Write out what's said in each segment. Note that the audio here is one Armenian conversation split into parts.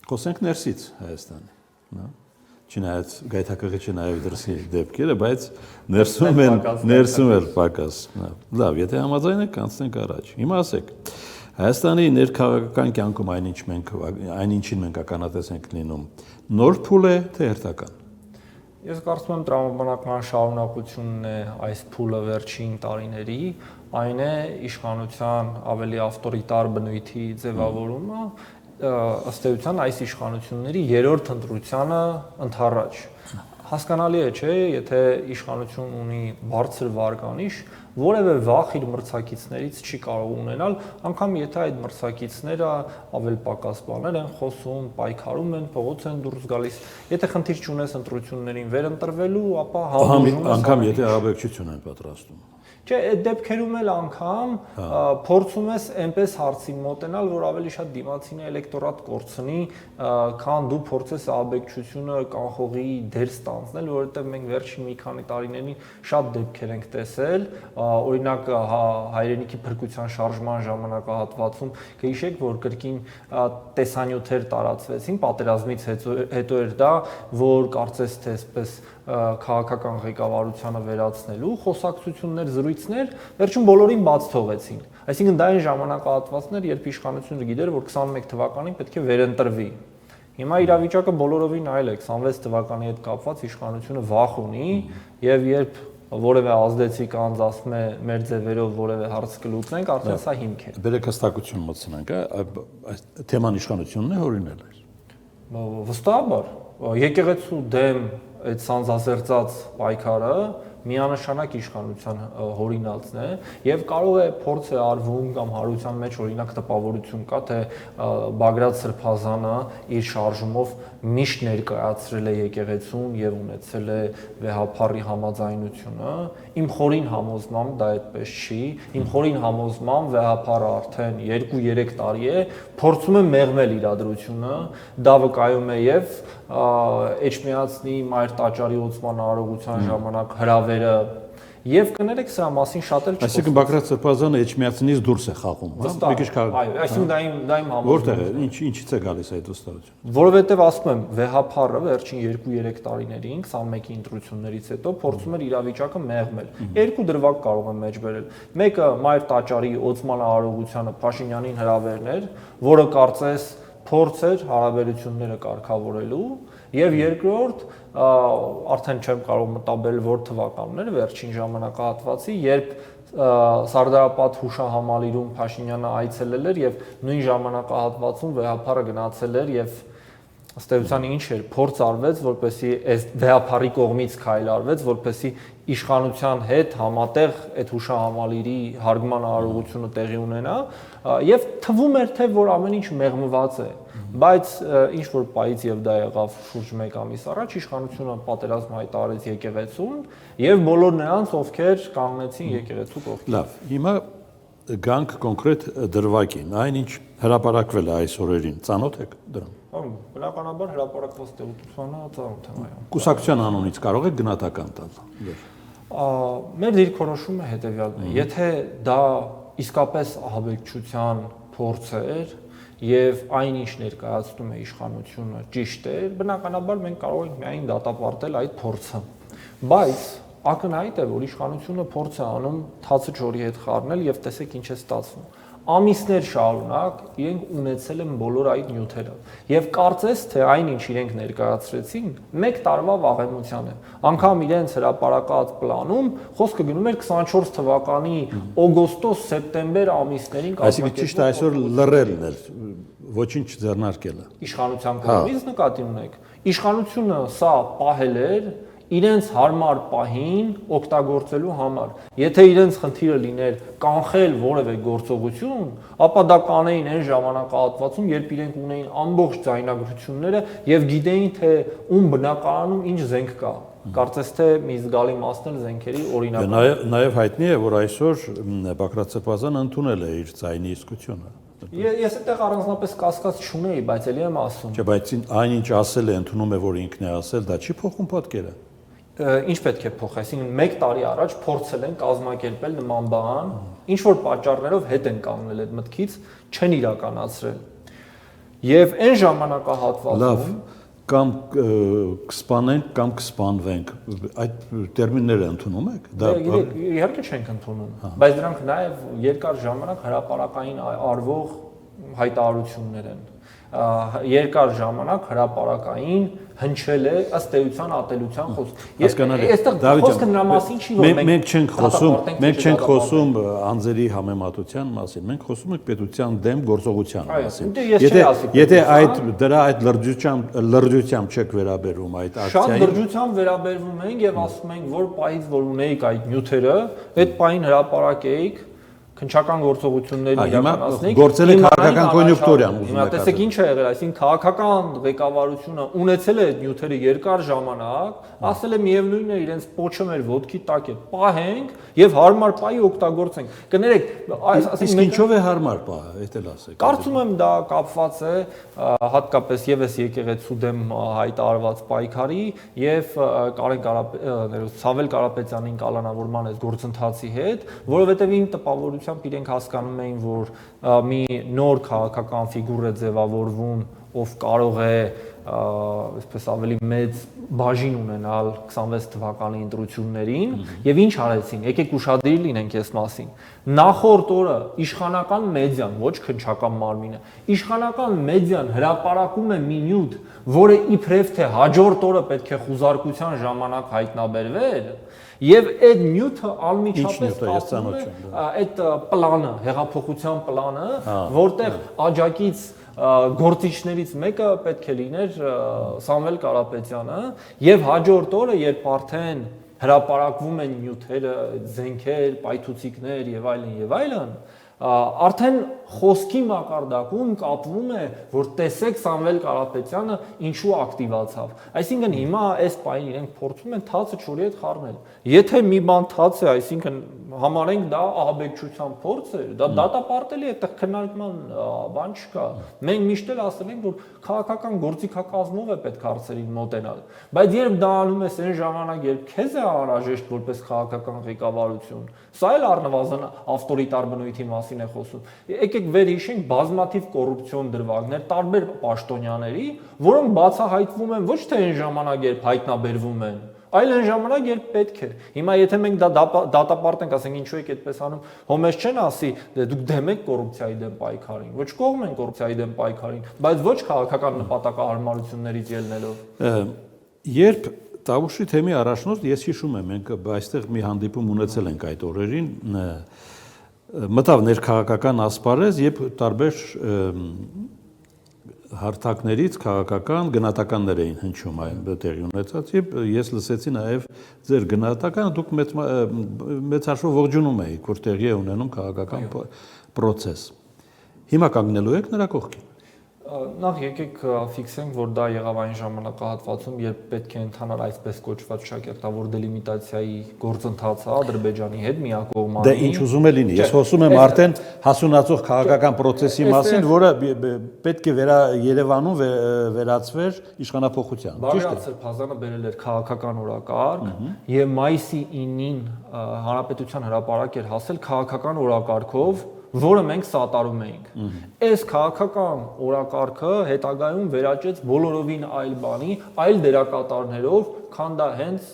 Խոսենք ներսից Հայաստանի, հա։ Չնայած գայթակղիչը նաև դրսի դեպքերը, բայց ներսում էլ պակաս։ Լավ, եթե համաձայն եք, կանցնենք առաջ։ Հիմա ասեք, Հայաստանի ներքաղաքական կյանքում այնինչին մենք ականատես ենք լինում, նոր փուլ է, թե հերթական։ Ես կարծում եմ տրամաբանական շարունակությունն է այս փուլը վերջին տարիների, այն է իշխանության ավելի ավտորիտար բնույթի ձևավորումը, ըստ էության այս իշխանությունների երրորդ ընտրությանը ընդառաջ։ Հասկանալի է, չէ, եթե իշխանություն ունի բարձր վարկանիշ, որևէ վախ իր մրցակիցներից չի կարող ունենալ, անգամ եթե այդ մրցակիցները ավելի պակաս բաներ են խոսում, պայքարում են, փողոց են դուրս գալիս, եթե խնդիր չունես ընտրություններին վերընտրվելու, ապա անգամ եթե ահաբեկչություն են պատրաստում։ Չէ, այդ դեպքերում էլ անգամ փորձում ես այնպես հարցին մոտենալ, որ ավելի շատ դիմացինը էլեկտորատ կորցնի, քան դու փորձես ահաբեկչությունը կանխողի դեր ստանձնել, որովհետև մենք վերջին մի քանի տարիներին շատ դեպքեր ենք տեսել, օրինակ հայրենիքի փրկության շարժման ժամանակահատվածում կհիշեք, որ կրկին տեսանյութեր տարածվեցին, պատերազմից հետո էր դա, որ կարծես թե այսպես քաղաքական ղեկավարությանը վերացնելու խոսակցություններ, զրույցներ, վերջում բոլորին բաց թողեցին։ Այսինքն դա այն ժամանակահատվածներ, երբ իշխանությունը գիտեր, որ 21 թվականին պետք է վերընտրվի։ Հիմա իրավիճակը բոլորովին այլ է, 26 թվականի հետ կապված իշխանությունը վախ ունի, եւ երբ որևէ ազդեցիկ անձ ասում է մեր ձևերով որևէ հարց կլուծենք, արդեն սա հիմք է։ Բերեք հստակություն մտցնենք, թեման իշխանությունն է հորինել է։ Վստահաբար, եկեղեցու դեմ այդ սանձազերծած պայքարը միանշանակ իշխանության հորինալցն է եւ կարող է փորձ է արվում կամ հարության մեջ օրինակ տպավորություն կա թե Բագրատ Սրբազանը իր շարժումով միշտ ներկայացրել է եկեղեցուն եւ ունեցել է վեհափառի համաձայնությունը իմ խորին համոզմամբ դա այդպես չի իմ խորին համոզմամբ վեհափառը արդեն 2-3 տարի է փորձում է մեղմել իրադրությունը դա վկայում է եւ Էջմիածնի Մայր տաճարի ոցման արարողության ժամանակ հրավերը եւ կներեք սրա մասին շատ էլ չխոսում։ Այսինքն Բագրատ Սրբազանը Էջմիածնից դուրս է խաղում, հա, մի քիչ քաղաք։ Այո, այսինքն դա իմ համոզմունքն է։ Որտեղ է, ինչից է գալիս այդ վստահությունը։ Որովհետեւ ասում եմ, վեհափառը վերջին 2-3 տարիներին 21-ի ընտրություններից հետո փորձում էր իրավիճակը մեղմել։ Երկու դրվագ կարող եմ մեջ բերել։ Մեկը Մայր տաճարի ոցման արարողությանը Փաշինյանին հրավերն էր, որը կարծես փորձ էր հարաբերությունները կարգավորելու եւ երկրորդ արդեն չեմ կարող մտաբերել որ թվականներ վերջին ժամանակահատվածի երբ Սարդարապատ հուշահամալիրում Փաշինյանը այցելել էր եւ նույն ժամանակահատվածում վեհափառը գնացել էր եւ ըստ էության ինչ էր փորձ արվեց որպեսի այս վեհափառի կողմից քայլ արվեց որպեսի իշխանության հետ համատեղ այդ հուշահամալիրի հարգման արարողությունը տեղի ունենա եւ թվում էր թե որ ամեն ինչ մեղմված է բայց ինչ որ պայից եւ դա եղավ շուրջ 1 ամիս առաջ իշխանությունը պատերազմ հայտարարեց եկեղեցուն եւ բոլոր նրանց ովքեր կանգնեցին եկեղեցու կողքին։ Լավ, հիմա գանք կոնկրետ դրվագին, այնինչ հրապարակվել է այս օրերին, ծանոթ եք դրան։ Բնականաբար հրապարակված տեղեկատվությունը ծանոթ եմ, այո։ Կուսակցության անունից կարող եք գնահատական տալ։ Մեր դիրքորոշումը հետեւյալն է, եթե դա իսկապես ահաբեկչության փորձ էր եւ այնինչ ներկայացնում է իշխանությունը ճիշտ է, բնականաբար մենք կարող ենք միայն դատապարտել այդ փորձը։ Բայց ակնհայտ է, որ իշխանությունը փորձ է անում թացը ջորի հետ խառնել եւ տեսեք ինչ է ստացվում։ Ամիսներ շարունակ իրենք ունեցել են բոլոր այդ նյութերը եւ կարծես թե այնինչ իրենք ներկայացրեցին 1 տարվա վաղեմության է անգամ իրենց հրապարակած պլանում խոսքը գնում էր 24 թվականի օգոստոս-սեպտեմբեր ամիսներին այսինքն ճիշտ այսօր լռելն էր ոչինչ ձեռնարկելը իշխանության կողմից նկատի ունեք իշխանությունը սա պահել էր իրենց հարմար պահին օգտագործելու համար։ Եթե իրենց խնդիրը լիներ կանխել որևէ գործողություն, ապա դա կանեին այն ժամանակահատվածում, երբ իրենք ունեին ամբողջ ձայնագրությունները եւ գիտեին թե ում բնակարանում ինչ զենք կա։ Կարծես թե մի զգալի մասն էլ զենքերի օրինակ։ Նաեւ հայտնի է, որ այսօր Բագրատ Սրբազանը ընդունել է իր ձայնի իսկությունը։ Ես այդտեղ առանձնապես կասկած չունեի, բայց ելի եմ ասում։ Չէ, բայց այնինչ ասել է, ընդունում է, որ ինքն է ասել, դա չի փոխում պատկերը։ Ինչ պետք է փոխի, այսինքն 1 տարի առաջ փորձել են կազմակերպել նման բան, ինչ որ պատճառներով հետ են կանգնել այդ մտքից, չեն իրականացրել։ Եվ այն ժամանակահատվածում լավ կամ կսպանենք կամ կսպանվենք այդ տերմինները ընդունում եք դա իհարկե չենք ընդունում բայց դրանք նաև երկար ժամանակ հրապարակային արվող հայտարարություններ են երկար ժամանակ հրապարակային հնչել է ըստ էության ատելության խոսք այստեղ խոսքը նրա մասին չի որ մենք չենք խոսում անձերի համեմատության մասին մենք խոսում ենք պետության դեմ գործողության մասին եթե դրա այդ լրջությամբ չեք վերաբերում այդ ակցիային շատ լրջությամբ վերաբերվում ենք եւ ասում ենք որ պահից որ ունեիք այդ նյութերը այդ պահին հրապարակեիք քնչական գործողություններ իրականացնենք գործել է քաղաքական կոնյունկտուրան հիմա տեսեք ինչ է եղել այսինքն քաղաքական ղեկավարությունը ունեցել է այդ նյութերը երկար ժամանակ ասել է միևնույնն է իրենց պոչը մեր ոտքի տակ է պահենք եւ հարմար պահի օգտագործենք կներեք իսկ ինչով է հարմար պահը այդ էլ ասեք կարծում եմ դա կապված է հատկապես եւս եկեղեցու դեմ հայտարարված պայքարի եւ Սավել Կարապետյանին կալանավորման այս գործընթացի հետ որովհետեւ իմ տպավորությամբ իրենք հասկանում էին որ մի նոր քաղաքական ֆիգուր է ձևավորվում ով կարող է այսպես ավելի մեծ բաժին ունենալ 26 թվականի ընտրություններին եւ ինչ արեցին եկեք ուշադիր լինենք այս մասին նախորդ օրը իշխանական մեդիան ոչ քնչական մարմինը իշխանական մեդիան հրապարակում է մի նյութ որը իբրև թե հաջորդ օրը պետք է խուզարկության ժամանակ հայտնաբերվեր Եվ այդ նյութը անմիջապես կապվում է այդ պլանը, հեղափոխության պլանը, որտեղ աջակից գործիչներից մեկը պետք է լիներ Սամվել Կարապետյանը եւ հաջորդ օրը երբ արդեն հրապարակվում են նյութերը, զենքեր, պայթուցիկներ եւ այլն, արդեն խոսքի մակարդակում կապվում է, որ տեսեք Սամվել Կարապետյանը ինչու ակտիվացավ։ Այսինքն հիմա այս պահին իրենք փորձում են թացը չորի հետ խառնել։ Եթե մի բան թաց է, այսինքն համարենք դա ահաբեկչության փորձ է, դա դատապարտելի է, այդտեղ քննարկման բան չկա։ Մենք միշտ էլ ասել ենք, որ քաղաքական գործիքակազմով է պետք հարցերին մոտենալ։ Բայց երբ դա անում ես այն ժամանակ, երբ քեզ է անհրաժեշտ որպես քաղաքական ղեկավարություն, սա էլ առնվազն ավտորիտար բնույթի մասին է խոսում։ Եկեք վերհիշենք բազմաթիվ կոռուպցիոն դրվագներ տարբեր պաշտոնյաների, որոնք բացահայտվում են ոչ թե այն ժամանակ, երբ հայտնաբերվում են, այլ այն ժամանակ, երբ պետք է։ Հիմա եթե մենք դա դատապարտենք, ասենք ինչու եք այդպես անում, հոմես չեն ասի, դուք դեմ եք կոռուպցիայի դեմ պայքարին, ոչ կողմ են կոռուպցիայի դեմ պայքարին, բայց ոչ քաղաքական նպատակահարմարություններից ելնելով։ Երբ Տավուշի թեմի առաջնորդ ես հիշում եմ, մենք այստեղ մի հանդիպում ունեցել ենք այդ օրերին, մտավ ներքաղաքական ասպարեզ, երբ տարբեր հարթակներից քաղաքական գնահատականներ էին հնչում այն տեղի ունեցած, եւ ես լսեցի նաեւ ձեր գնահատականը, դուք մեծ հաշվով ողջունում եք, որ տեղի է ունենում քաղաքական process։ Հիմա կանգնելու եք նրա կողքին։ Նախ եկեք ֆիքսենք, որ դա եղավ այն ժամանակահատվածում, երբ պետք է ընթանար այսպես կոչված շակերտավոր դելիմիտացիայի գործընթացը Ադրբեջանի հետ միակողմանի։ Դե ինչ ուզում է լինի, ես խոսում եմ արդեն հասունացող քաղաքական process-ի մասին, որը պետք է Երևանում վերածվեր իշխանափոխության։ Բաղրատ Սրբազանը բերել էր քաղաքական օրակարգ եւ մայիսի 9-ին Հանրապետության հրապարակ էր հասել քաղաքական օրակարգով, որը մենք սատարում էինք։ Այս քաղաքական օրակարգը հետագայում վերաճեց բոլորովին այլ բանի, այլ դերակատարներով, քան դա հենց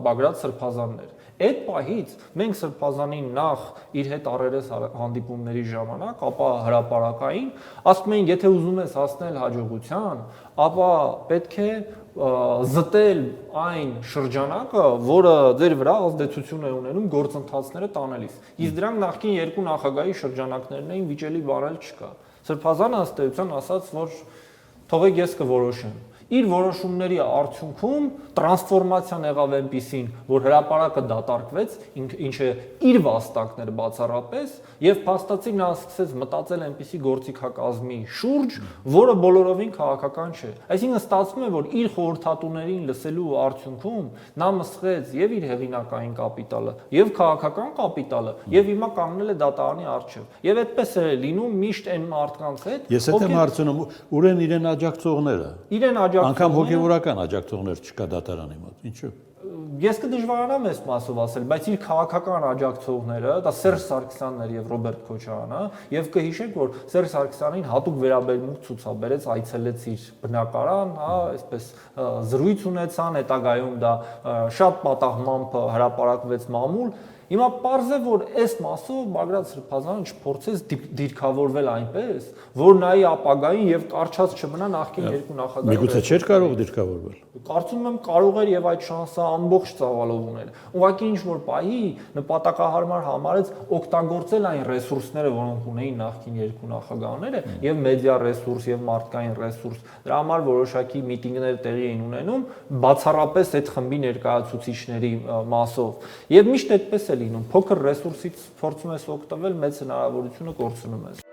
Բաղրատ Սրբազանն էր։ Այդ պահից մենք Սրբազանին նախ իր հետ առերես հանդիպումների ժամանակ, ապա հրապարակային, ասում էին, եթե ուզում ես հասնել հաջողության, ապա պետք է զտել այն շրջանակը, որը ձեր վրա ազդեցություն է ունենում գործընթացները տանելիս։ Իսկ դրանք նախկին երկու նախագահի շրջանակներն էին, վիճելի բանել չկա։ Սրբազանը ըստ էության ասաց, որ թողեք ես կորոշեմ։ Իր որոշումների արդյունքում տրանսֆորմացիան եղավ այնպիսին, որ հրապարակը դատարկվեց, ինչը իր վաստակներ բացառապես, եւ փաստացի նա սկսեց մտածել այնպիսի գործիքակազմի շուրջ, որը բոլորովին քաղաքական չէ։ Այսինքն ստացվում է, որ իր խորհրդատուներին լսելու արդյունքում նա մսխեց եւ իր հեղինակային կապիտալը, եւ քաղաքական կապիտալը, եւ հիմա կանգնել է դատարանի առջեւ։ Եվ այդպես է լինում միշտ այն մարդկանց հետ, Ես եմ հարցնում, ուր են իրեն աջակցողները։ Իրեն անգամ հոգևորական աջակցողներ չկա դատարանի մոտ։ Ինչու՞։ Ես կդժվարանամ այս մասով ասել, բայց իր քաղաքական աջակցողները, դա Սերժ Սարգսյանն էր եւ Ռոբերտ Քոչարյանը, եւ կհիշեք, որ Սերժ Սարգսյանին հատուկ վերաբերմունք ցուցաբերեց, այցելեց իր բնակարան, հա, այսպես զրույց ունեցան, հետագայում դա շատ պատահմամբ հրապարակվեց մամուլ։ Հիմա պարզ է, որ այս մասով Բագրատ Սրբազանը չփորձեց դիրքավորվել այնպես, որ նայի ապագային եւ կարճած չմնա նախկին երկու նախագահները։ Միգուցե չէր կարող դիրքավորվել։ Կարծում եմ կարող էր եւ այդ շանսը ամբողջ ծավալով ուներ։ Ուղղակի ինչ որ պահի նպատակահարմար համարեց օգտագործել այն ռեսուրսները, որոնք ունեին նախկին երկու նախագահները, եւ մեդիա ռեսուրս եւ մարդկային ռեսուրս։ Դրա համար որոշակի միտինգներ տեղի էին ունենում, բացառապես այդ խմբի ներկայացուցիչների մասով։ Եվ միշտ այդպես է լինում, փոքր ռեսուրսից փորձում ես օգտվել, մեծ հնարավորությունը կորցնում ես։